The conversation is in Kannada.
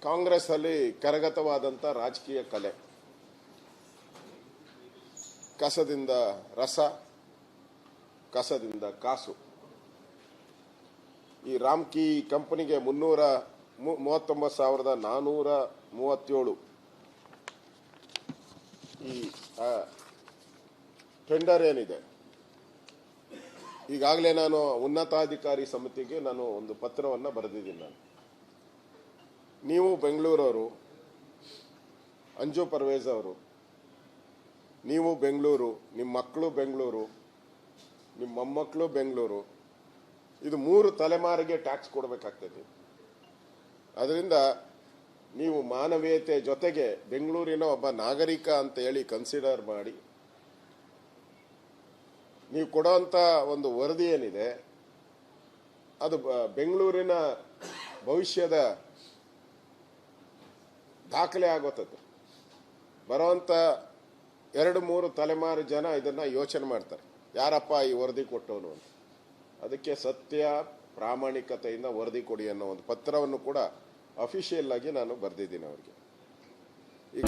ಕಾಂಗ್ರೆಸ್ ಅಲ್ಲಿ ಕರಗತವಾದಂಥ ರಾಜಕೀಯ ಕಲೆ, ಕಸದಿಂದ ರಸ, ಕಸದಿಂದ ಕಾಸು. ಈ ರಾಮ್ಕಿ ಕಂಪನಿಗೆ 339,437 ಈ ಟೆಂಡರ್ ಏನಿದೆ, ಈಗಾಗಲೇ ನಾನು ಉನ್ನತಾಧಿಕಾರಿ ಸಮಿತಿಗೆ ನಾನು ಒಂದು ಪತ್ರವನ್ನು ಬರೆದಿದ್ದೀನಿ. ನೀವು ಬೆಂಗಳೂರವರು, ಅಂಜು ಪರ್ವೇಜ್ ಅವರು, ನೀವು ಬೆಂಗಳೂರು, ನಿಮ್ಮ ಮಕ್ಕಳು ಬೆಂಗಳೂರು, ನಿಮ್ಮ ಮೊಮ್ಮಕ್ಕಳು ಬೆಂಗಳೂರು, ಇದು 3 ತಲೆಮಾರಿಗೆ ಟ್ಯಾಕ್ಸ್ ಕೊಡಬೇಕಾಗ್ತದೆ. ಅದರಿಂದ ನೀವು ಮಾನವೀಯತೆ ಜೊತೆಗೆ ಬೆಂಗಳೂರಿನ ಒಬ್ಬ ನಾಗರಿಕ ಅಂತ ಹೇಳಿ ಕನ್ಸಿಡರ್ ಮಾಡಿ ನೀವು ಕೊಡೋಂಥ ಒಂದು ವರದಿ ಏನಿದೆ ಅದು ಬೆಂಗಳೂರಿನ ಭವಿಷ್ಯದ ದಾಖಲೆ ಆಗೋತದ್ದು. ಬರೋಂಥ 2-3 ತಲೆಮಾರು ಜನ ಇದನ್ನ ಯೋಚನೆ ಮಾಡ್ತಾರೆ, ಯಾರಪ್ಪ ಈ ವರದಿ ಕೊಟ್ಟವನು ಅಂತ. ಅದಕ್ಕೆ ಸತ್ಯ ಪ್ರಾಮಾಣಿಕತೆಯಿಂದ ವರದಿ ಕೊಡಿ ಅನ್ನೋ ಒಂದು ಪತ್ರವನ್ನು ಕೂಡ ಅಫಿಷಿಯಲ್ ಆಗಿ ನಾನು ಬರೆದಿದ್ದೀನಿ ಅವರಿಗೆ. ಈಗ